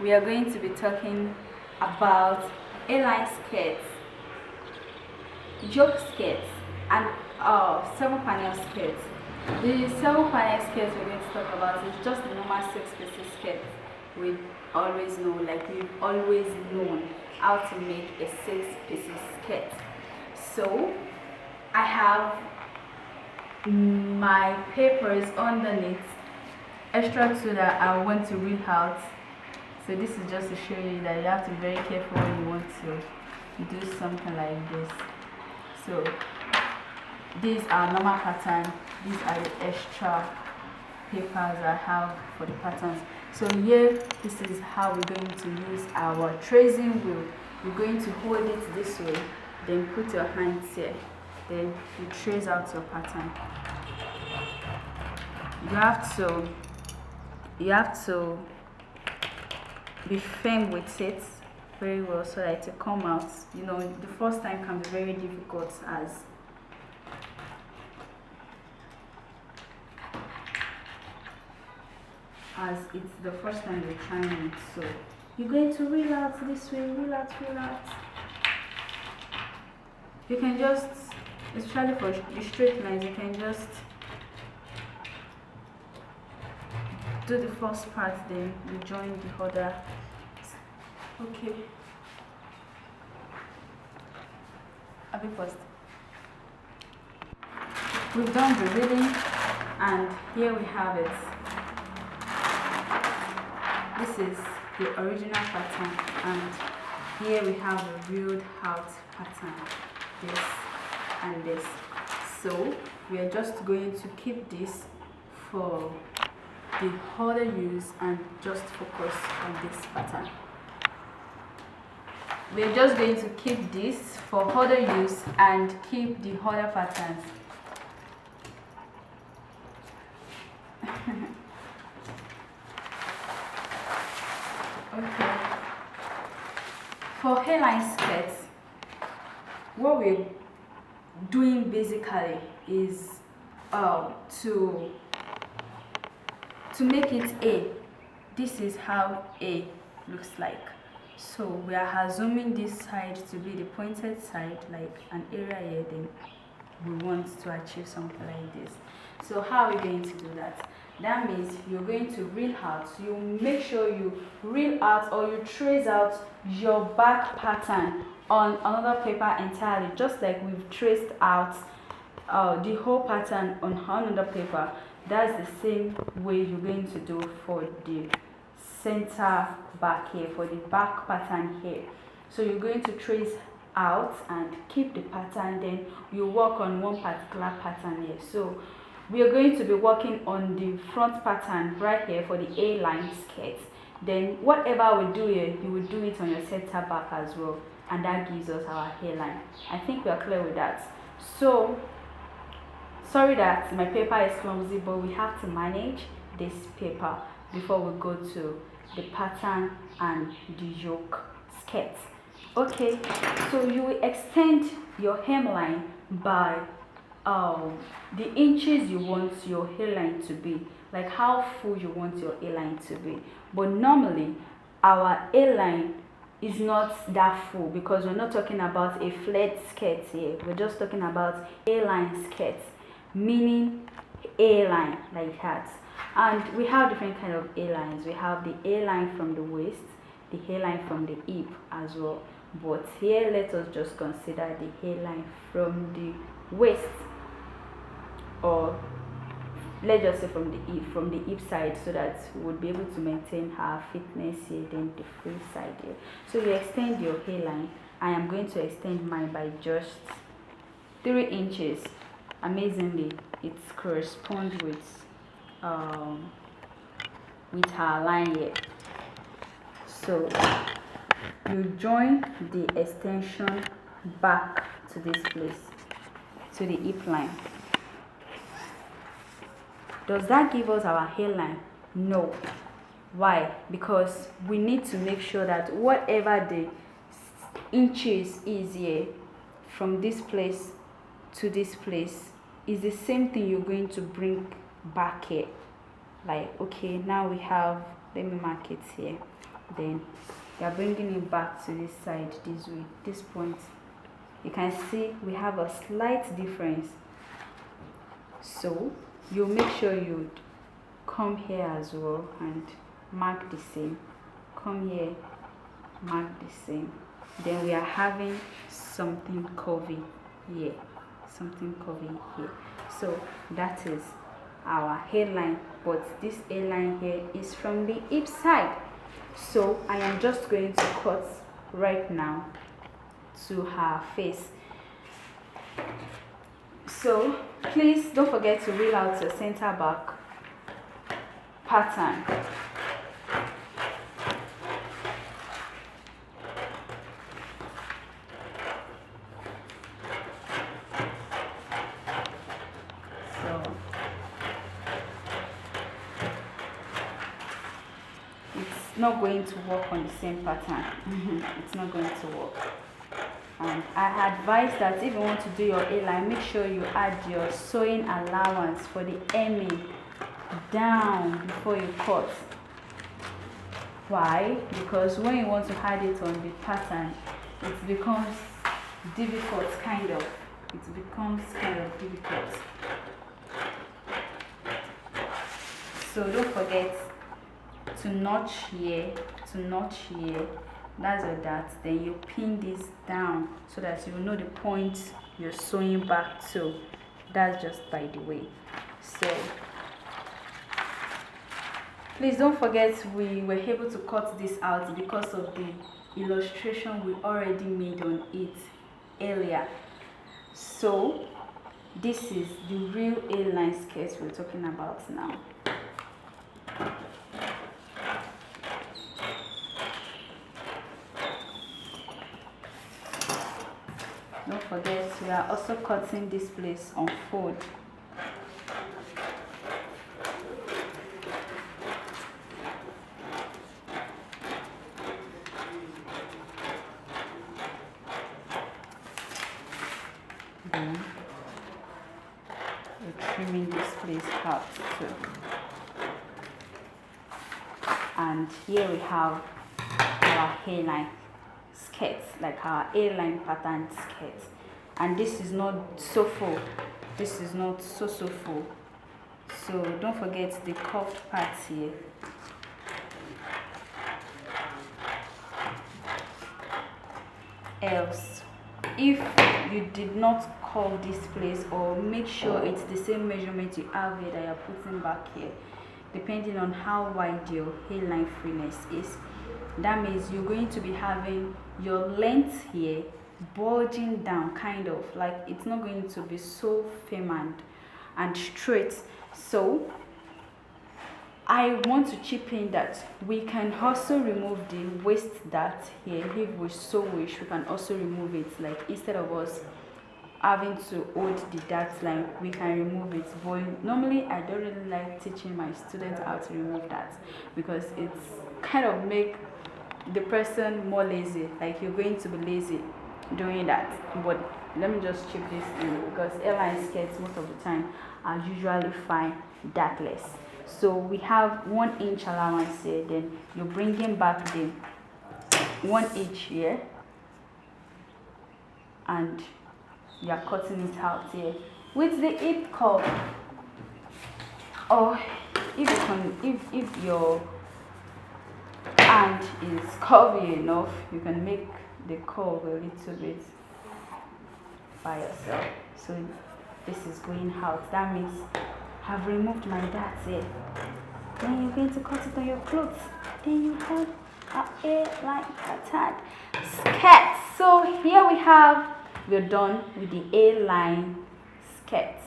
we are going to be talking about A-line skirts, yoke skirts, and 7-panel skirts. The 7-panel skirts we're going to talk about is just the normal 6-piece skirt. We've always known how to make a 6-piece skirt. So I have my papers underneath, extra so that I want to read out. So this is just to show you that you have to be very careful when you want to do something like this. So these are normal pattern, these are the extra papers I have for the patterns. So here, this is how we're going to use our tracing wheel. You're going to hold it this way, then put your hands here, then you trace out your pattern. You have to be firm with it very well so that it will come out. You know, the first time can be very difficult as it's the first time you're trying it. So you're going to reel out this way, reel out. You can just, especially for the straight lines, you can just do the first part, then you join the other. Okay. I'll be first. We've done the reading, and here we have it. This is the original pattern, and here we have a reeled out pattern, this and this. So we are just going to keep this for the other use and just focus on this pattern. We are just going to keep this for other use and keep the other patterns. Okay. For hairline skirts, what we're doing basically is to make it A. This is how A looks like. So we are assuming this side to be the pointed side, like an area here, then we want to achieve something like this. So how are we going to do that? That means you're going to reel out. You make sure you reel out or you trace out your back pattern on another paper entirely, just like we've traced out the whole pattern on another paper. That's the same way you're going to do for the center back here, for the back pattern here. So you're going to trace out and keep the pattern, then you work on one particular pattern here. So we are going to be working on the front pattern right here for the A-line skirt. Then whatever we do here, you will do it on your center back as well, and that gives us our hairline. I think we are clear with that. So sorry that my paper is clumsy, but we have to manage this paper before we go to the pattern and the yoke skirt. Okay, so you will extend your hemline by the inches you want your hairline to be, like how full you want your A-line to be. But normally our A-line is not that full because we're not talking about a flared skirt here. We're just talking about A-line skirts, meaning A-line like that. And we have different kind of A-lines. We have the A-line from the waist, the hairline from the hip as well. But here let us just consider the hairline from the waist, or let's just say from the hip side, so that we would be able to maintain our fitness here, then the free side here. So you extend your hairline. I am going to extend mine by just 3 inches. Amazingly, it corresponds with our line here. So you join the extension back to this place, to the hip line. Does that give us our hairline? No. Why? Because we need to make sure that whatever the inches is here, from this place to this place, is the same thing you're going to bring back here. Like, okay, now we have, let me mark it here. then you are bringing it back to this side this way. This point, you can see we have a slight difference, so you make sure you come here as well and mark the same. Come here, mark the same. Then we are having something curvy here, something curvy here. So that is our hairline, but this hairline here is from the hip side. So I am just going to cut right now to her face. So please don't forget to reel out your center back pattern. So it's not going to work on the same pattern. It's not going to work. And I advise that if you want to do your A-line, make sure you add your sewing allowance for the hemming down before you cut. Why? Because when you want to add it on the pattern, it becomes difficult, kind of. It becomes kind of difficult. So don't forget to notch here, that's or that. Then you pin this down so that you know the point you're sewing back to. That's just by the way. So please don't forget we were able to cut this out because of the illustration we already made on it earlier. So this is the real A-line sketch we're talking about now. Don't forget we are also cutting this place on fold. Then we're trimming this place out too. And here we have our hairline skirts, like our A-line pattern skirts. And this is not so full. This is not so full. So don't forget the curved parts here. Else, if you did not curve this place, or make sure it's the same measurement you have here that you're putting back here, depending on how wide your hairline freeness is, that means you're going to be having your length here bulging down, kind of like it's not going to be so firm and straight. So I want to chip in that we can also remove the waist dart here. If we so wish, we can also remove it. Like instead of us having to hold the dart line, we can remove it. But normally I don't really like teaching my students how to remove that, because it's kind of make the person more lazy, like you're going to be lazy doing that. But let me just chip this in, because airline skirts most of the time are usually fine dartless. So we have 1 inch allowance here, then you're bringing back the 1 inch here and you're cutting it out here with the hip curve. Or if your hand is curvy enough, you can make the curve a little bit by yourself. So this is going out. That means I've removed my darts here. Then you're going to cut it on your clothes. Then you have a A-line pattern skirt. So here we're done with the A-line skirts.